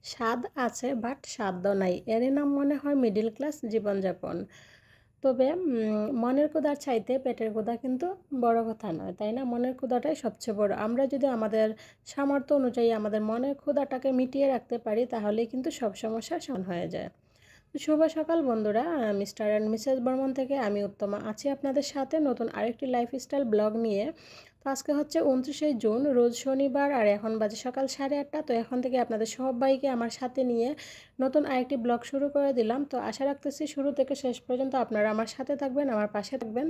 স্বাদ আছে বাট স্বাদ নাই, এরই নাম মনে হয় মিডল ক্লাস জীবনযাপন। তবে মনের ক্ষুধার চাইতে পেটের ক্ষুধা কিন্তু বড় কথা নয়, তাই না? মনের ক্ষুধাটাই সবচেয়ে বড়। আমরা যদি আমাদের সামর্থ্য অনুযায়ী আমাদের মনের ক্ষুধাটাকে মিটিয়ে রাখতে পারি তাহলেই কিন্তু সব সমস্যার সমাধান হয়ে যায়। শুভ সকাল বন্ধুরা, মিস্টার অ্যান্ড মিসেস বর্মন থেকে আমি উত্তমা আছি আপনাদের সাথে নতুন আরেকটি লাইফস্টাইল ব্লগ নিয়ে। তো আজকে হচ্ছে 29শে জুন, রোজ শনিবার, আর এখন বাজে সকাল 8:30। তো এখন থেকে আপনাদের সবাইকে আমার সাথে নিয়ে নতুন আরেকটি ব্লগ শুরু করে দিলাম। তো আশা রাখতেছি শুরু থেকে শেষ পর্যন্ত আপনারা আমার সাথে থাকবেন, আমার পাশে থাকবেন।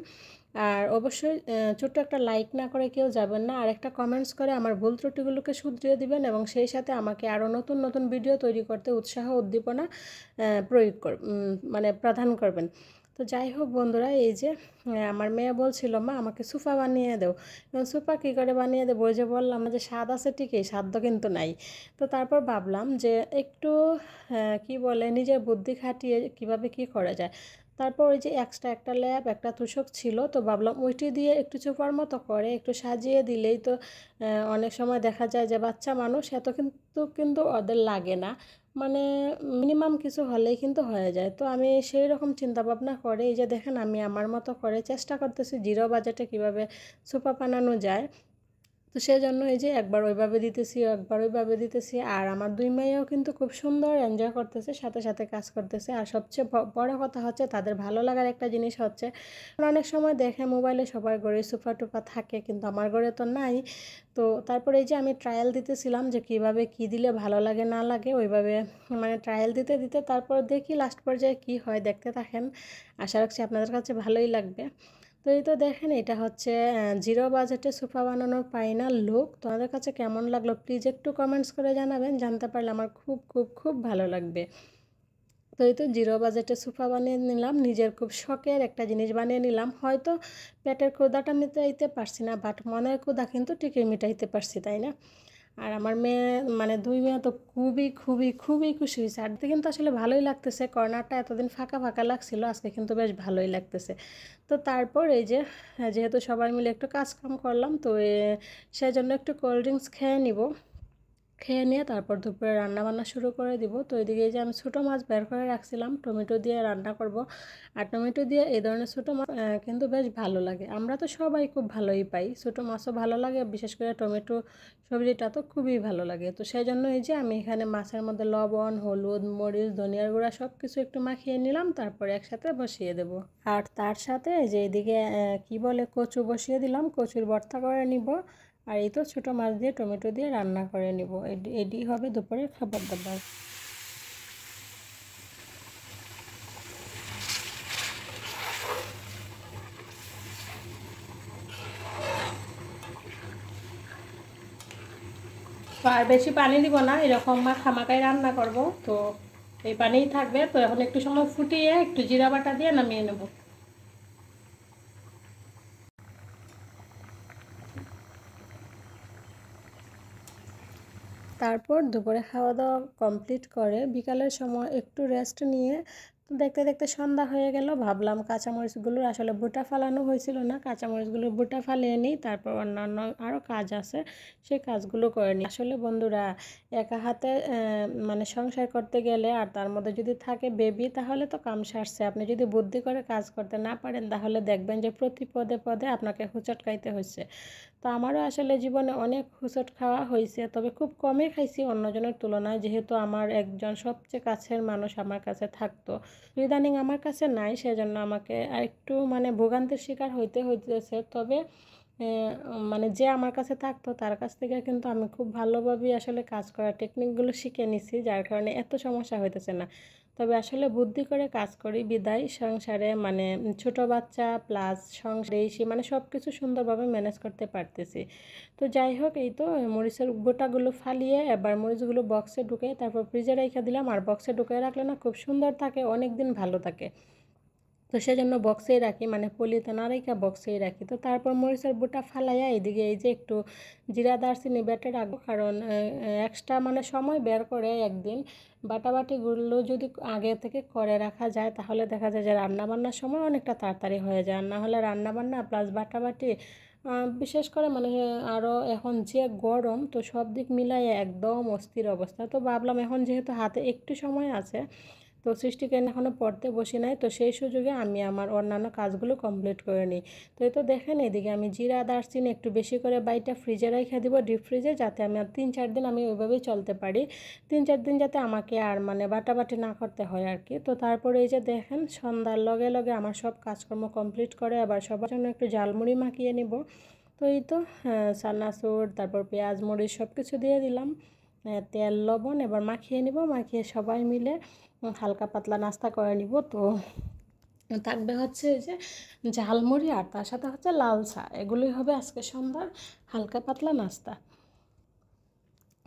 আর অবশ্যই ছোট্ট একটা লাইক না করে কেউ যাবেন না, আর একটা কমেন্টস করে আমার ভুল ত্রুটিগুলোকে শুধরিয়ে দিবেন, এবং সেই সাথে আমাকে আরও নতুন নতুন ভিডিও তৈরি করতে উৎসাহ উদ্দীপনা মানে প্রদান করবেন। তো যাই হোক বন্ধুরা, এই যে আমার মেয়ে বলছিল, মা আমাকে সোফা বানিয়ে দাও। এবং সোফা কী করে বানিয়ে দেবো? ওই যে বললাম না যে স্বাদ আছে ঠিকই, স্বাদ কিন্তু নাই। তো তারপর ভাবলাম যে একটু কি বলে নিজের বুদ্ধি খাটিয়ে কিভাবে কি করা যায়। তারপর ওই যে এক্সট্রা একটা ল্যাব একটা তোশক ছিল, তো ভাবলাম ওইটি দিয়ে একটু সোফার মতো করে একটু সাজিয়ে দিলেই তো অনেক সময় দেখা যায় যে বাচ্চা মানুষ এত কিন্তু কিন্তু ওদের লাগে না, মানে মিনিমাম কিছু হলেই কিন্তু হয়ে যায়। তো আমি সেই রকম চিন্তাভাবনা করে এই যে দেখেন আমি আমার মতো করে চেষ্টা করতেছি জিরো বাজেটে কিভাবে সোফা বানানো যায়। তো সেজন্য এই যে একবার ওইভাবে দিতেছি, একবার ওইভাবে দিতেছি, আর আমার দুই মেয়েও কিন্তু খুব সুন্দর এনজয় করতেছে, সাথে সাথে কাজ করতেছে। আর সবচেয়ে বড় কথা হচ্ছে তাদের ভালো লাগার একটা জিনিস হচ্ছে, অনেক সময় দেখে মোবাইলে সবার ঘরে সোফা টোফা থাকে কিন্তু আমার ঘরে তো নাই। তো তারপরে এই যে আমি ট্রায়াল দিতেছিলাম যে কিভাবে কি দিলে ভালো লাগে না লাগে, ওইভাবে মানে ট্রায়াল দিতে দিতে তারপর দেখি লাস্ট পর্যায়ে কি হয়, দেখতে থাকেন। আশা রাখছি আপনাদের কাছে ভালোই লাগবে। তো এই তো দেখেন এটা হচ্ছে জিরো বাজেটে সোফা বানানোর ফাইনাল লুক। তোমাদের কাছে কেমন লাগলো প্লিজ একটু কমেন্টস করে জানাবেন, জানতে পারলে আমার খুব খুব খুব ভালো লাগবে। তো এই তো জিরো বাজেটে সোফা বানিয়ে নিলাম, নিজের খুব শখের একটা জিনিস বানিয়ে নিলাম। হয়তো পেটের ক্ষুধাটা মিটাইতে পারছি না, বাট মনের ক্ষুধা কিন্তু ঠিকই মিটাইতে পারছি, তাই না? আর আমার মেয়ে মানে দুই মেয়ে তো খুবই খুবই খুবই খুশি হয়েছে। আর কিন্তু আসলে ভালোই লাগতেছে, কর্নারটা এতদিন ফাঁকা ফাঁকা লাগছিল, আজকে কিন্তু বেশ ভালোই লাগতেছে। তো তারপর এই যে যেহেতু সবাই মিলে একটু কাজ কাম করলাম, তো সেজন্য একটু কোল্ড ড্রিঙ্কস খেয়ে নিব। খেয়ে নিয়ে তারপর দুপুরে রান্নাবান্না শুরু করে দিব। তো এদিকে যে আমি ছোটো মাছ বের করে রাখছিলাম টমেটো দিয়ে রান্না করব। আর টমেটো দিয়ে এই ধরনের ছোটো মাছ কিন্তু বেশ ভালো লাগে, আমরা তো সবাই খুব ভালোই পাই, ছোটো মাছও ভালো লাগে, বিশেষ করে টমেটো সবজিটা তো খুবই ভালো লাগে। তো সেই জন্য এই যে আমি এখানে মাছের মধ্যে লবণ হলুদ মরিচ ধনিয়ার গুঁড়া সব কিছু একটু মাখিয়ে নিলাম, তারপরে একসাথে বসিয়ে দেব। আর তার সাথে যে এদিকে কি বলে কচু বসিয়ে দিলাম, কচুর ভর্তা করে নিব। আর এই তো ছোটো মাছ দিয়ে টমেটো দিয়ে রান্না করে নিব, এটি হবে দুপুরের খাবার দাবার। তো আর বেশি পানি দিব না, এরকম মাখামাখাই রান্না করব। তো এই পানিই থাকবে। তো এখন একটু সময় ফুটিয়ে একটু জিরা বাটা দিয়ে নামিয়ে নেব। তারপর দুপুরে খাওয়া দাওয়া কমপ্লিট করে বিকালের সময় একটু রেস্ট নিয়ে তো দেখতে দেখতে সন্ধ্যা হয়ে গেল। ভাবলাম কাঁচামরিচগুলোর আসলে বুটা ফালানো হয়েছিল না, কাঁচামরিচগুলোর বুটা ফালিয়ে নিই, তারপর অন্যান্য আরও কাজ আছে সেই কাজগুলো করে নিই। আসলে বন্ধুরা একা হাতে মানে সংসার করতে গেলে আর তার মধ্যে যদি থাকে বেবি তাহলে তো কাম সারছে। আপনি যদি বুদ্ধি করে কাজ করতে না পারেন তাহলে দেখবেন যে প্রতি পদে পদে আপনাকে হোঁচট খাইতে হচ্ছে। তো আমারও আসলে জীবনে অনেক হোঁচট খাওয়া হয়েছে, তবে খুব কমই খাইছি অন্যজনের তুলনায়, যেহেতু আমার একজন সবচেয়ে কাছের মানুষ আমার কাছে থাকতো, ইদানিং আমার কাছে নাই, সেজন্য আমাকে আরেকটু মানে ভোগান্তির শিকার হইতে হইতেছে। তবে মানে যে আমার কাছে থাকতো তার কাছ থেকে কিন্তু আমি খুব ভালোভাবেই আসলে কাজ করার টেকনিকগুলো শিখে নিছি, যার কারণে এত সমস্যা হইতেছে না। তবে আসলে বুদ্ধি করে কাজ করি বিদায় সংসারে মানে ছোট বাচ্চা প্লাস সংসারে এসে মানে সব কিছু সুন্দরভাবে ম্যানেজ করতে পারতেছি। তো যাই হোক এই তো মরিচের বোটাগুলো ফালিয়ে এবার মরিচগুলো বক্সে ঢুকে তারপর ফ্রিজে রেখে দিলাম। আর বক্সে ঢুকে রাখলে না খুব সুন্দর থাকে, অনেক দিন ভালো থাকে। তো সেজন্য বক্সেই রাখি, মানে পলিতে না রেখে বক্সেই রাখি। তো তারপর মরিচের বুটা ফালাইয়া এদিকে এই যে একটু জিরা দারচিনি বেটে রাখবো, কারণ এক্সট্রা মানে সময় বের করে একদিন বাটাবাটিগুলো যদি আগে থেকে করে রাখা যায় তাহলে দেখা যায় যে রান্নাবান্নার সময় অনেকটা তাড়াতাড়ি হয়ে যায়। আর না হলে রান্নাবান্না প্লাস বাটাবাটি বিশেষ করে মানে আরও এখন যে গরম, তো সব দিক মিলাই একদম অস্থির অবস্থা। তো ভাবলাম এখন যেহেতু হাতে একটু সময় আছে, তো সৃষ্টিকে এখনও পড়তে বসি নাই, তো সেই সুযোগে আমি আমার অন্যান্য কাজগুলো কমপ্লিট করে নিই। তো এই তো দেখেন এদিকে আমি জিরা দারচিনি একটু বেশি করে বাইটা ফ্রিজে রেখে দিব, ডিপ ফ্রিজে, যাতে আমি আর 3-4 দিন আমি ওইভাবেই চলতে পারি। 3-4 দিন যাতে আমাকে আর মানে বাটাবাটি না করতে হয় আর কি। তো তারপরে এই যে দেখেন সন্ধ্যার লগে লগে আমার সব কাজকর্ম কমপ্লিট করে আবার সবার জন্য একটু ঝালমুড়ি মাখিয়ে নিব। তো এই তো চানাচুর, তারপর পেঁয়াজ মরিচ সব কিছু দিয়ে দিলাম, তেল লবণ এবার মাখিয়ে নিব, মাখিয়ে সবাই মিলে হালকা পাতলা নাস্তা করে নিব। তো থাকবে হচ্ছে এই যে ঝালমুড়ি আর তার সাথে হচ্ছে লাল চা, এগুলোই হবে আজকে সন্ধ্যার হালকা পাতলা নাস্তা।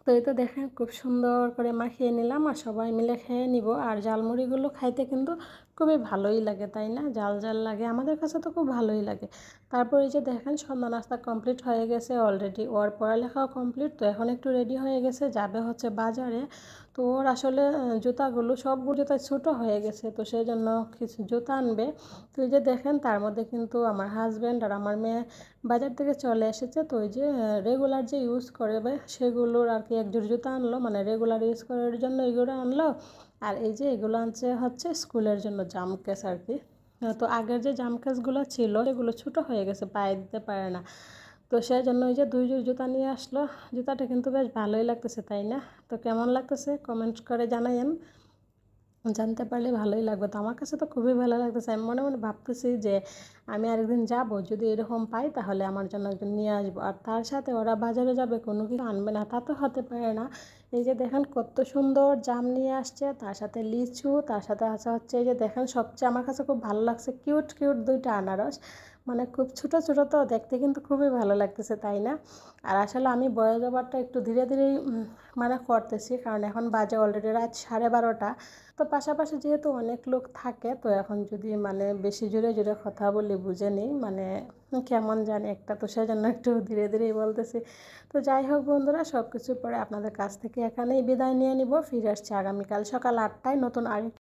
তো এই তো দেখেন খুব সুন্দর করে মাখিয়ে নিলাম আর সবাই মিলে খেয়ে নিব। আর ঝালমুড়িগুলো খাইতে কিন্তু খুবই ভালোই লাগে, তাই না? ঝাল ঝাল লাগে, আমাদের কাছে তো খুব ভালোই লাগে। তারপর এই যে দেখেন সন্ধ্যা নাস্তা কমপ্লিট হয়ে গেছে অলরেডি, ওর পড়ালেখাও কমপ্লিট। তো এখন একটু রেডি হয়ে গেছে, যাবে হচ্ছে বাজারে। তো ওর আসলে জুতাগুলো সবগুলো জুতা ছোটো হয়ে গেছে, তো সেই জন্য কিছু জুতা আনবে। তো এই যে দেখেন তার মধ্যে কিন্তু আমার হাজব্যান্ড আর আমার মেয়ে বাজার থেকে চলে এসেছে। তো ওই যে রেগুলার যে ইউজ করবে সেগুলোর আর কি একজোড় জুতা আনলো, মানে রেগুলার ইউজ করার জন্য এগুলো আনলো। আর এই যে এগুলো আনছে হচ্ছে স্কুলের জন্য জামকেস আর কি। তো আগের যে জামকেসগুলো ছিল সেগুলো ছোটো হয়ে গেছে, পায়ে দিতে পারে না। তো সেই জন্য ওই যে 2 জোড় জুতা নিয়ে আসলো। জুতাটা কিন্তু বেশ ভালোই লাগতেছে, তাই না? তো কেমন লাগতেছে কমেন্ট করে জানাইন, জানতে পারলে ভালোই লাগবে। তো আমার কাছে তো খুবই ভালো লাগতেছে, আমি মনে মনে ভাবতেছি যে আমি আরেকদিন যাব, যদি এরকম পাই তাহলে আমার জন্য একদিন নিয়ে আসবো। আর তার সাথে ওরা বাজারে যাবে, কোনো কিছু আনবে না তা তো হতে পারে না। এই যে দেখেন কত সুন্দর জাম নিয়ে আসছে, তার সাথে লিচু, তার সাথে আছে হচ্ছে এই যে দেখেন সবচেয়ে আমার কাছে খুব ভালো লাগছে কিউট কিউট 2টা আনারস, মানে খুব ছোটো ছোটো, তো দেখতে কিন্তু খুবই ভালো লাগতেছে, তাই না? আর আসলে আমি বয়ে যাবারটা একটু ধীরে ধীরেই মানে করতেছি, কারণ এখন বাজে অলরেডি রাত 12:30। তো পাশাপাশি যেহেতু অনেক লোক থাকে, তো এখন যদি মানে বেশি জোরে জোরে কথা বলি বুঝে নিই মানে কেমন জানি একটা, তো সেজন্য একটু ধীরে ধীরেই বলতেছি। তো যাই হোক বন্ধুরা, সব কিছুর পরে আপনাদের কাছ থেকে এখানেই বিদায় নিয়ে নিব, ফিরে আসছি আগামীকাল সকাল 8টায় নতুন আর